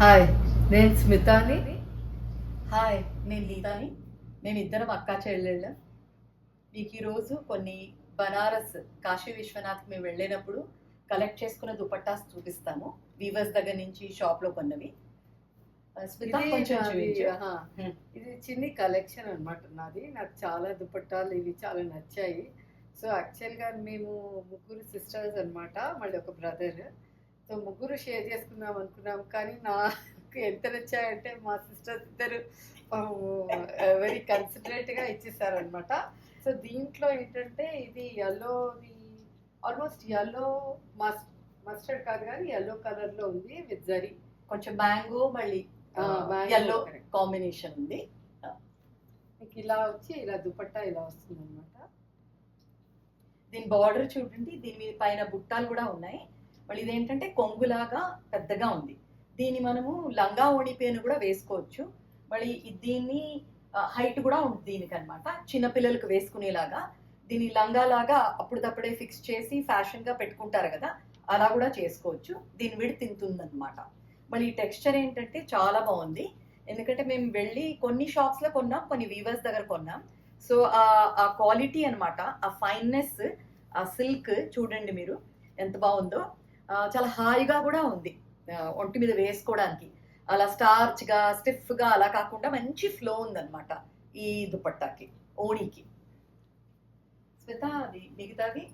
Hi, నేను స్మితాని. Hi, నేను గీతాని. మేమిద్దరం అక్కా చెల్లెళ్ళం. మీకు ఈరోజు కొన్ని బనారస్ కాశీ విశ్వనాథ్కి మేము వెళ్ళినప్పుడు కలెక్ట్ చేసుకున్న దుపట్టాస్ చూపిస్తాము. వీవర్స్ దగ్గర నుంచి షాప్లో కొన్నవి. స్మిత ఇది కొంచెం నాది, చూపించు. ఆహా, ఇది చిన్ని కలెక్షన్ అన్నమాట నాది. నాకు చాలా దుపట్టాలు ఇవి చాలా నచ్చాయి. సో యాక్చువల్గా మేము ముగ్గురు సిస్టర్స్ అన్నమాట, మళ్ళీ ఒక బ్రదర్. సో ముగ్గురు షేర్ చేసుకుందాం అనుకున్నాం, కానీ నాకు ఎంత నచ్చాయంటే మా సిస్టర్స్ ఇద్దరు వెరీ కన్సిడరేట్గా ఇచ్చేసారనమాట. సో దీంట్లో ఏంటంటే ఇది ఎల్లోది, ఆల్మోస్ట్ ఎల్లో మస్టర్డ్ కాదు కానీ ఎల్లో కలర్లో ఉంది విత్ జరీ. కొంచెం మ్యాంగో మళ్ళీ mango, ఎల్లో correct. కాంబినేషన్ ఉంది. మీకు ఇలా వచ్చి ఇలా దుపట్టా ఇలా వస్తుంది అనమాట. దీని బార్డర్ చూడండి, దీని మీద పైన బుట్టాలు కూడా ఉన్నాయి. మళ్ళీ ఇదేంటంటే కొంగులాగా పెద్దగా ఉంది. దీన్ని మనము లంగా ఓణి పేను కూడా వేసుకోవచ్చు. మళ్ళీ దీన్ని హైట్ కూడా ఉంది దీనికి అనమాట, చిన్నపిల్లలకు వేసుకునేలాగా. దీన్ని లంగాలాగా అప్పుడప్పుడే ఫిక్స్ చేసి ఫ్యాషన్గా పెట్టుకుంటారు కదా, అలా కూడా చేసుకోవచ్చు. దీని విడి తింటుందన్నమాట. మళ్ళీ ఈ టెక్స్చర్ ఏంటంటే చాలా బాగుంది. ఎందుకంటే మేము వెళ్ళి కొన్ని షాప్స్లో కొన్నాం, కొన్ని వీవర్స్ దగ్గర కొన్నాం. సో ఆ క్వాలిటీ అనమాట, ఆ ఫైన్నెస్, ఆ సిల్క్ చూడండి మీరు ఎంత బాగుందో. చాలా హాయిగా కూడా ఉంది ఒంటి మీద వేసుకోవడానికి. అలా స్టార్చ్గా స్టిఫ్గా అలా కాకుండా మంచి ఫ్లో ఉందన్నమాట ఈ దుపట్టాకి, ఓణీకి. శ్వేత, అది మిగతాది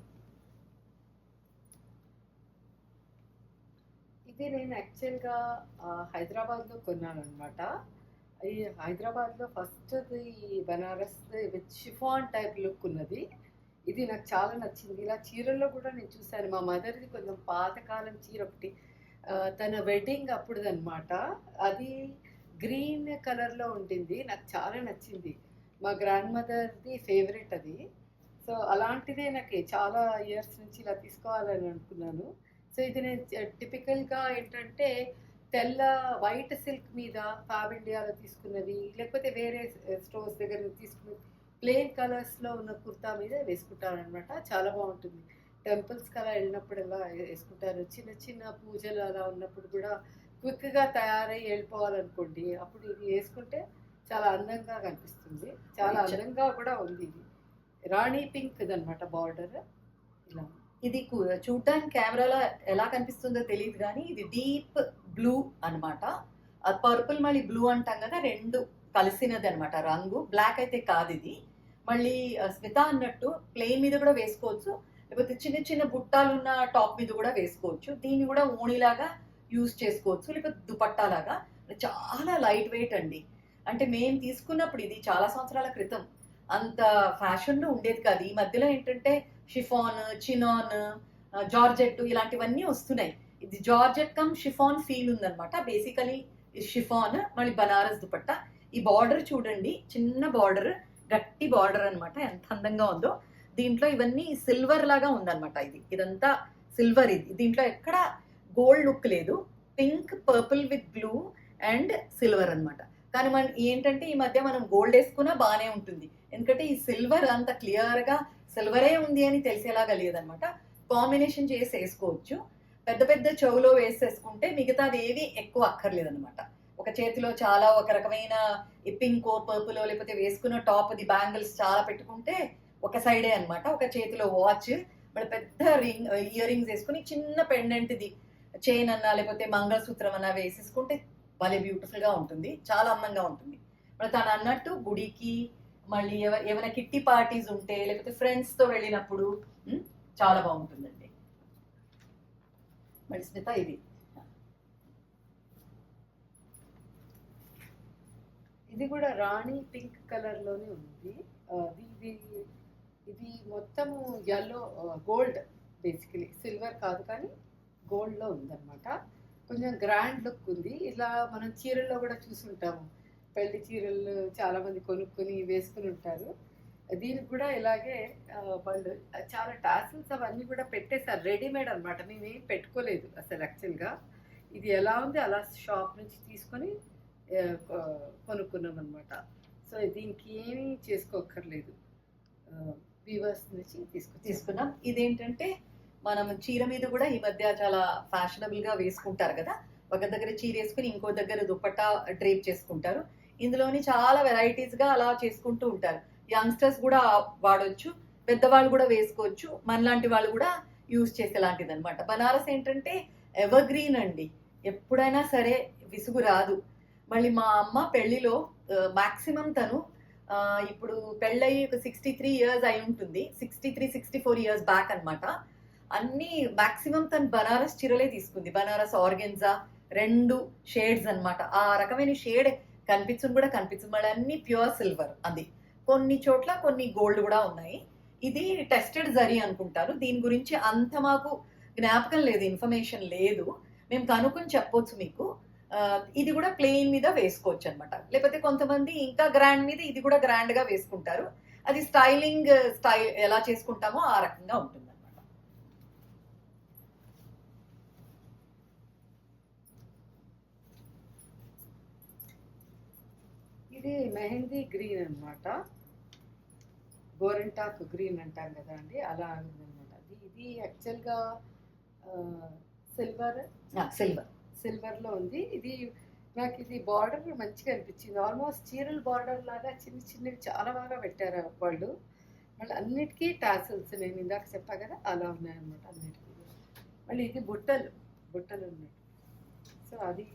ఇది నేను యాక్చువల్గా హైదరాబాద్లో కొన్నాను అనమాట. ఈ హైదరాబాద్లో ఫస్ట్ ఈ Banaras with chiffon type look ఉన్నది. ఇది నాకు చాలా నచ్చింది. ఇలా చీరల్లో కూడా నేను చూశాను. మా మదర్ది కొంచెం పాతకాలం చీర ఒకటి, తన వెడ్డింగ్ అప్పుడుదన్నమాట. అది గ్రీన్ కలర్లో ఉంటుంది, నాకు చాలా నచ్చింది. మా గ్రాండ్ మదర్ది ఫేవరెట్ అది. సో అలాంటిదే నాకు చాలా ఇయర్స్ నుంచి ఇలా తీసుకోవాలని అనుకున్నాను. సో ఇది నేను టిపికల్గా ఏంటంటే తెల్ల వైట్ సిల్క్ మీద ఫ్యాబ్ ఇండియాలో తీసుకున్నవి, లేకపోతే వేరే స్టోర్స్ దగ్గర తీసుకున్నవి ప్లెయిన్ కలర్స్లో ఉన్న కుర్తా మీద వేసుకుంటారనమాట. చాలా బాగుంటుంది. టెంపుల్స్కి అలా వెళ్ళినప్పుడల్లా వేసుకుంటారు. చిన్న చిన్న పూజలు అలా ఉన్నప్పుడు కూడా క్విక్గా తయారై వెళ్ళిపోవాలనుకోండి, అప్పుడు ఇది వేసుకుంటే చాలా అందంగా కనిపిస్తుంది. చాలా అందంగా కూడా ఉంది. ఇది రాణి పింక్ అనమాట బార్డర్. ఇలా ఇది చూడటానికి కెమెరాలో ఎలా కనిపిస్తుందో తెలియదు, కానీ ఇది డీప్ బ్లూ అనమాట. అది పర్పుల్ మళ్ళీ బ్లూ అంటాం కదా, రెండు కలిసినది అనమాట రంగు. బ్లాక్ అయితే కాదు ఇది. మళ్ళీ స్మిత అన్నట్టు ప్లెయిన్ మీద కూడా వేసుకోవచ్చు, లేకపోతే చిన్న చిన్న బుట్టాలు ఉన్న టాప్ మీద కూడా వేసుకోవచ్చు. దీన్ని కూడా ఓణిలాగా యూజ్ చేసుకోవచ్చు, లేకపోతే దుపట్టాలాగా. చాలా లైట్ వెయిట్ అండి. అంటే మేము తీసుకున్నప్పుడు, ఇది చాలా సంవత్సరాల క్రితం, అంత ఫ్యాషన్లో ఉండేది కాదు. ఈ మధ్యలో ఏంటంటే షిఫాన్, చినాన్, జార్జెట్ ఇలాంటివన్నీ వస్తున్నాయి. ఇది జార్జెట్ కమ్ షిఫాన్ ఫీల్ ఉందన్నమాట. బేసికలీ షిఫాన్ మళ్ళీ బనారస్ దుపట్టా. ఈ బార్డర్ చూడండి, చిన్న బార్డర్, గట్టి బార్డర్ అనమాట. ఎంత అందంగా ఉందో. దీంట్లో ఇవన్నీ సిల్వర్ లాగా ఉందన్నమాట. ఇదంతా సిల్వర్. దీంట్లో ఎక్కడ గోల్డ్ లుక్ లేదు. Pink, purple with blue and silver అనమాట. కానీ మనం ఏంటంటే ఈ మధ్య మనం గోల్డ్ వేసుకున్నా బాగానే ఉంటుంది, ఎందుకంటే ఈ సిల్వర్ అంత క్లియర్గా సిల్వరే ఉంది అని తెలిసేలాగా లేదనమాట. కాంబినేషన్ చేసి వేసుకోవచ్చు. పెద్ద పెద్ద చెవులో వేసేసుకుంటే మిగతాది ఏవి ఎక్కువ అక్కర్లేదనమాట. ఒక చేతిలో చాలా ఒక రకమైన పింకో పర్పులో, లేకపోతే వేసుకున్న టాప్ ది బ్యాంగిల్స్ చాలా పెట్టుకుంటే ఒక సైడే అనమాట. ఒక చేతిలో వాచ్, మరి పెద్ద ఇయర్ రింగ్స్ వేసుకుని చిన్న పెండెంట్ది చైన్ అన్నా లేకపోతే మంగళసూత్రం అన్నా వేసేసుకుంటే భలే బ్యూటిఫుల్గా ఉంటుంది, చాలా అందంగా ఉంటుంది. మరి తను అన్నట్టు గుడికి, మళ్ళీ ఏమైనా కిట్టి పార్టీస్ ఉంటే, లేకపోతే ఫ్రెండ్స్తో వెళ్ళినప్పుడు చాలా బాగుంటుందండి. మరి స్మిత, ఇది కూడా రాణి పింక్ కలర్లోనే ఉంది. ఇది మొత్తము ఎల్లో గోల్డ్, బేసికలీ సిల్వర్ కాదు కానీ గోల్డ్లో ఉందన్నమాట. కొంచెం గ్రాండ్ లుక్ ఉంది. ఇలా మనం చీరల్లో కూడా చూసుంటాము, పెళ్లి చీరలు చాలామంది కొనుక్కొని వేసుకుని ఉంటారు. దీనికి కూడా ఇలాగే వాళ్ళు చాలా టాసిల్స్ అవన్నీ కూడా పెట్టేశారు, రెడీమేడ్ అనమాట. మేమేం పెట్టుకోలేదు అసలు. యాక్చువల్గా ఇది ఎలా ఉంది అలా షాప్ నుంచి తీసుకొని కొనుక్కున్నాం అనమాట. సో దీనికి ఏమీ చేసుకోక్కర్లేదు, వీవర్స్ నుంచి తీసుకున్నాం. ఇదేంటంటే మనం చీర మీద కూడా ఈ మధ్య చాలా ఫ్యాషనబుల్గా వేసుకుంటారు కదా, ఒక దగ్గర చీర వేసుకుని ఇంకో దగ్గర దుపట్టా డ్రేప్ చేసుకుంటారు. ఇందులోని చాలా వెరైటీస్ గా అలా చేసుకుంటూ ఉంటారు. యంగ్స్టర్స్ కూడా వాడొచ్చు, పెద్దవాళ్ళు కూడా వేసుకోవచ్చు, మనలాంటి వాళ్ళు కూడా యూజ్ చేసేలాంటిది అనమాట. బనారస్ ఏంటంటే ఎవర్ గ్రీన్ అండి, ఎప్పుడైనా సరే విసుగు రాదు. మళ్ళీ మా అమ్మ పెళ్లిలో మాక్సిమం తను ఇప్పుడు పెళ్ళయి ఒక 63 ఇయర్స్ అయి ఉంటుంది, 63-64 ఇయర్స్ బ్యాక్ అన్నమాట. అన్ని మాక్సిమం తను బనారస్ చీరలే తీసుకుంది. బనారస్ ఆర్గెన్జా 2 షేడ్స్ అన్నమాట. ఆ రకమైన షేడ్ కనిపించను కూడా కనిపించదు. మళ్ళీ అన్ని ప్యూర్ సిల్వర్. అది కొన్ని చోట్ల కొన్ని గోల్డ్ కూడా ఉన్నాయి. ఇది టెస్టెడ్ జరీ అనుకుంటారు. దీని గురించి అంత మాకు జ్ఞాపకం లేదు, ఇన్ఫర్మేషన్ లేదు. మేము కనుక్కొని చెప్పొచ్చు మీకు. ఇది కూడా ప్లెయిన్ మీద వేసుకోవచ్చు అనమాట. లేకపోతే కొంతమంది ఇంకా గ్రాండ్ మీద ఇది కూడా గ్రాండ్ గా వేసుకుంటారు. అది స్టైల్ ఎలా చేసుకుంటామో ఆ రకంగా ఉంటుంది అనమాట. ఇది మెహందీ గ్రీన్ అన్నమాట. గోరింటాకు గ్రీన్ అంటాం కదా అండి, అలా ఉందన్నమాట. ఇది యాక్చువల్గా సిల్వర్ సిల్వర్లో ఉంది. ఇది నాకు ఇది బార్డర్ మంచిగా అనిపించింది. ఆల్మోస్ట్ చీరల బార్డర్ లాగా చిన్న చిన్నవి చాలా బాగా పెట్టారు వాళ్ళు. మళ్ళీ అన్నిటికీ టాసిల్స్ నేను ఇందాక చెప్పా కదా అలా ఉన్నాయన్నమాట అన్నిటికీ. మళ్ళీ ఇది బుట్టలు ఉన్నాయి. సో అది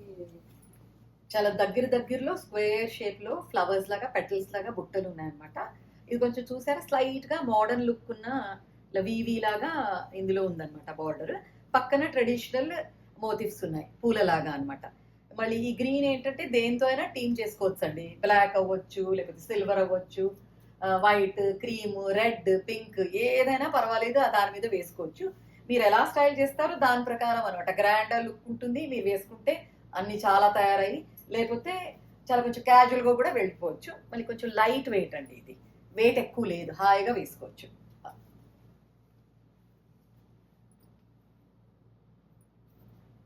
చాలా దగ్గరలో స్క్వేర్ షేప్ లో ఫ్లవర్స్ లాగా పెటల్స్ లాగా బుట్టలు ఉన్నాయన్నమాట. ఇది కొంచెం చూసారా, స్లైట్ గా మోడర్న్ లుక్ ఉన్న వీవీ లాగా ఇందులో ఉందన్నమాట బార్డర్. పక్కన ట్రెడిషనల్ మోటివ్స్ ఉన్నాయి పూలలాగా అన్నమాట. మళ్ళీ ఈ గ్రీన్ ఏంటంటే దేంతో అయినా టీమ్ చేసుకోవచ్చు అండి. బ్లాక్ అవ్వచ్చు, లేకపోతే సిల్వర్ అవ్వచ్చు, వైట్, క్రీమ్, రెడ్, పింక్ ఏదైనా పర్వాలేదు, దాని మీద వేసుకోవచ్చు. మీరు ఎలా స్టైల్ చేస్తారో దాని ప్రకారం అనమాట. గ్రాండ్ లుక్ ఉంటుంది మీరు వేసుకుంటే, అన్ని చాలా తయారయ్యి. లేకపోతే చాలా కొంచెం క్యాజువల్ గా కూడా వెళ్ళిపోవచ్చు. మళ్ళీ కొంచెం లైట్ వెయిట్ అండి, ఇది వెయిట్ ఎక్కువ లేదు, హాయిగా వేసుకోవచ్చు.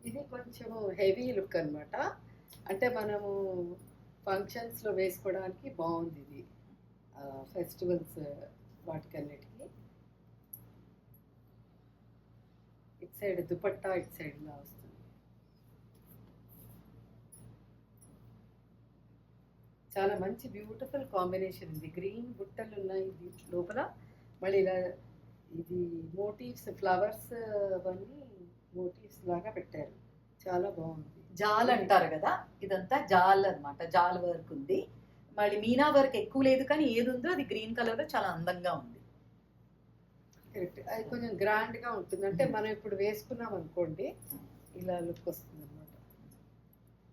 ఇది కొంచెం హెవీ లుక్ అన్నమాట. అంటే మనము ఫంక్షన్స్లో వేసుకోవడానికి బాగుంది ఇది, ఫెస్టివల్స్ వాటికన్నిటికీ. ఇటు సైడ్ దుపట్టా ఇటు సైడ్ ఇలా వస్తుంది. చాలా మంచి బ్యూటిఫుల్ కాంబినేషన్ ఇది. గ్రీన్ బుట్టలు ఉన్నాయి ఇది లోపల. మళ్ళీ ఇలా ఇది మోటివ్స్, ఫ్లవర్స్ అవన్నీ మోటివ్స్ లాగా పెట్టారు, చాలా బాగుంది. జాల్ అంటారు కదా, ఇదంతా జాల్ అన్నమాట. జాల్ వర్క్ ఉంది. మళ్ళీ మీనా వర్క్ ఎక్కువ లేదు, కానీ ఏది ఉందో అది గ్రీన్ కలర్ లో చాలా అందంగా ఉంది. కరెక్ట్, అది కొంచెం గ్రాండ్ గా ఉంటుంది. అంటే మనం ఇప్పుడు వేసుకున్నాం అనుకోండి ఇలా లుక్ వస్తుంది అనమాట.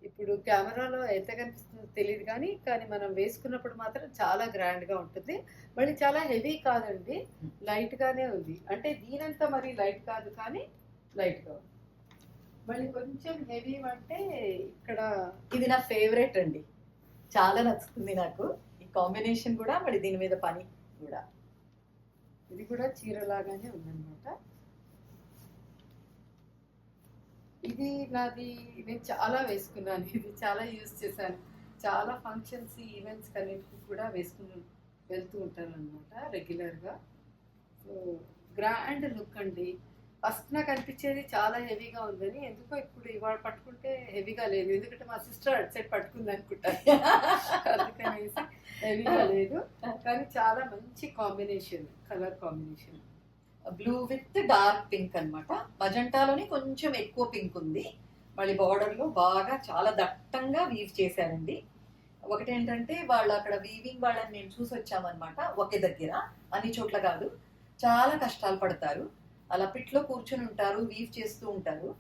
ఇప్పుడు కెమెరాలో ఎంత కనిపిస్తుందో తెలియదు కానీ మనం వేసుకున్నప్పుడు మాత్రం చాలా గ్రాండ్ గా ఉంటుంది. మళ్ళీ చాలా హెవీ కాదండి, లైట్ గానే ఉంది. అంటే దీనంతా మరి లైట్ కాదు కానీ లైట్ గా ఉంది. మళ్ళీ కొంచెం హెవీ అంటే ఇక్కడ ఇది నా ఫేవరెట్ అండి, చాలా నచ్చుతుంది నాకు ఈ కాంబినేషన్ కూడా. మళ్ళీ దీని మీద పని కూడా, ఇది కూడా చీరలాగానే ఉందన్నమాట. ఇది నాది, నేను చాలా వేసుకున్నాను, ఇది చాలా యూజ్ చేశాను. చాలా ఫంక్షన్స్, ఈవెంట్స్ అన్నిటికి కూడా వేసుకుని వెళ్తూ ఉంటాను అనమాట రెగ్యులర్గా. సో గ్రాండ్ లుక్ అండి. ఫస్ట్ నాకు అనిపించేది చాలా హెవీగా ఉందని, ఎందుకో ఇప్పుడు ఇవాళ పట్టుకుంటే హెవీగా లేదు. ఎందుకంటే మా సిస్టర్ అటు సైడ్ పట్టుకుంది అనుకుంటా, అందుకనేసి హెవీగా లేదు. కానీ చాలా మంచి combination, colour combination. Blue with dark pink అన్నమాట. మజంటాలోని కొంచెం ఎక్కువ పింక్ ఉంది. మళ్ళీ బార్డర్ లో బాగా చాలా దట్టంగా వీవ్ చేశారండి. ఒకటి ఏంటంటే వాళ్ళు అక్కడ వీవింగ్ వాళ్ళని నేను చూసి వచ్చామన్నమాట, ఒకే దగ్గర, అన్ని చోట్ల కాదు. చాలా కష్టాలు పడతారు, అలా పిట్లో కూర్చొని ఉంటారు, వీవ్ చేస్తూ ఉంటారు.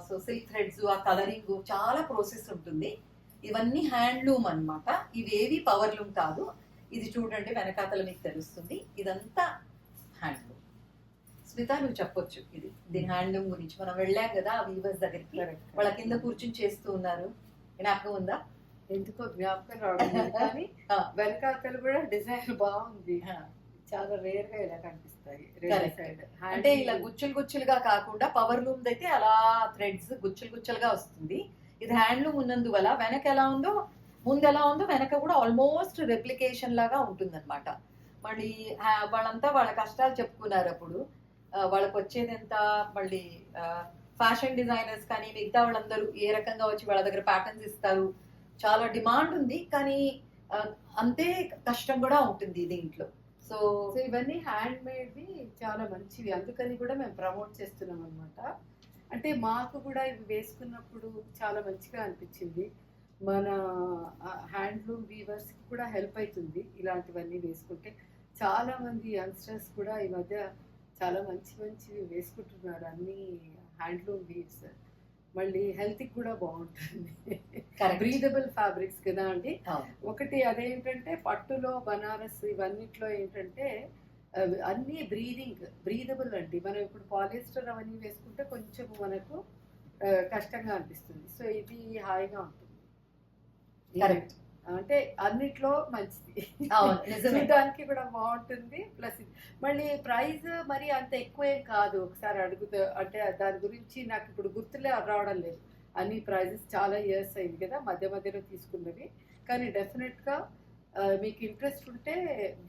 సో సిల్క్ థ్రెడ్స్, ఆ కలరింగ్ చాలా ప్రాసెస్ ఉంటుంది. ఇవన్నీ హ్యాండ్లూమ్ అన్నమాట, ఇవేవి పవర్ లూమ్ కాదు. ఇది చూడండి వెనకాతల మీకు తెలుస్తుంది, ఇదంతా హ్యాండ్లూమ్. స్మిత నువ్వు చెప్పొచ్చు ఇది, దీని హ్యాండ్లూమ్ గురించి. మనం వెళ్ళాం కదా వీవర్స్ దగ్గరికి, వాళ్ళ కింద కూర్చొని చేస్తూ ఉన్నారు, జ్ఞాపకం ఉందా? ఎందుకో జ్ఞాపకం రావడం లేదు కానీ వెనకాతలు కూడా డిజైన్ బాగుంది, చాలా రేర్ గా ఇలా కనిపిస్తాయి. అంటే ఇలా గుచ్చులు గుచ్చులుగా కాకుండా పవర్ లూమ్ అయితే అలా థ్రెడ్స్ గుచ్చులు గుచ్చులుగా వస్తుంది. ఇది హ్యాండ్లూమ్ ఉన్నందువల్ల వెనక ఎలా ఉందో ముందు ఎలా ఉందో వెనక కూడా ఆల్మోస్ట్ రెప్లికేషన్ లాగా ఉంటుంది అనమాట. మళ్ళీ వాళ్ళంతా వాళ్ళ కష్టాలు చెప్పుకున్నారు అప్పుడు. వాళ్ళకి వచ్చేది ఎంత, మళ్ళీ ఫ్యాషన్ డిజైనర్స్ కానీ మిగతా వాళ్ళందరూ ఏ రకంగా వచ్చి వాళ్ళ దగ్గర ప్యాటర్న్స్ ఇస్తారు. చాలా డిమాండ్ ఉంది, కానీ అంతే కష్టం కూడా ఉంటుంది దీంట్లో. సో సో ఇవన్నీ హ్యాండ్ మేడ్వి చాలా మంచివి, అందుకని కూడా మేము ప్రమోట్ చేస్తున్నాం అనమాట. అంటే మాకు కూడా ఇవి వేసుకున్నప్పుడు చాలా మంచిగా అనిపించింది. మన హ్యాండ్లూమ్ వీవర్స్కి కూడా హెల్ప్ అవుతుంది ఇలాంటివన్నీ వేసుకుంటే. చాలామంది యంగ్స్టర్స్ కూడా ఈ మధ్య చాలా మంచి మంచివి వేసుకుంటున్నారు, అన్ని హ్యాండ్లూమ్ వీవ్స్. మళ్ళీ హెల్త్కి కూడా బాగుంటుంది. బ్రీదబుల్ ఫ్యాబ్రిక్స్ కదా అండి. ఒకటి అదేంటంటే పట్టులో బనారస్ ఇవన్నిట్లో ఏంటంటే అన్నీ బ్రీదబుల్ అండి. మనం ఇప్పుడు పాలిస్టర్ అవన్నీ వేసుకుంటే కొంచెం మనకు కష్టంగా అనిపిస్తుంది. సో ఇది హాయిగా ఉంటుంది. కరెక్ట్, అంటే అన్నిట్లో మంచిది, నిజమే. చూడడానికి కూడా బాగుంటుంది. ప్లస్ మళ్ళీ ప్రైస్ మరి అంత ఎక్కువేం కాదు. ఒకసారి అడుగుతా అంటే దాని గురించి నాకు ఇప్పుడు గుర్తులే రావడం లేదు. అన్ని ప్రైజెస్ చాలా ఇయర్స్ అయింది కదా మధ్య మధ్యలో తీసుకున్నవి. కానీ డెఫినెట్గా మీకు ఇంట్రెస్ట్ ఉంటే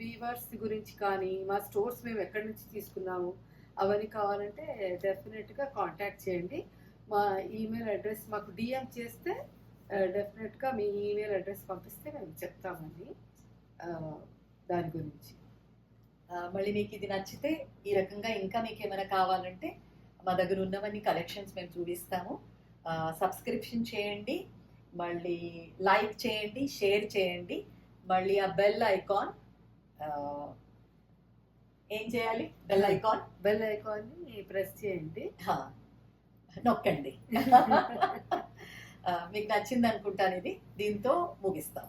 వీవర్స్ గురించి కానీ మా స్టోర్స్ మేము ఎక్కడి నుంచి తీసుకున్నాము అవన్నీ కావాలంటే డెఫినెట్గా కాంటాక్ట్ చేయండి. మా ఈమెయిల్ అడ్రస్ మాకు డిఎం చేస్తే డెఫినెట్గా మీ ఈమెయిల్ అడ్రస్ పంపిస్తే మేము చెప్తామండి దాని గురించి. మళ్ళీ మీకు ఇది నచ్చితే ఈ రకంగా ఇంకా మీకు ఏమైనా కావాలంటే మా దగ్గర ఉన్నవన్నీ కలెక్షన్స్ మేము చూపిస్తాము. సబ్స్క్రిప్షన్ చేయండి, మళ్ళీ లైక్ చేయండి, షేర్ చేయండి, మళ్ళీ ఆ బెల్ ఐకాన్ ఏం చేయాలి? బెల్ ఐకాన్ని ప్రెస్ చేయండి, నొక్కండి. మీకు నచ్చింది అనుకుంటాను. ఇది దీంతో ముగిస్తాం.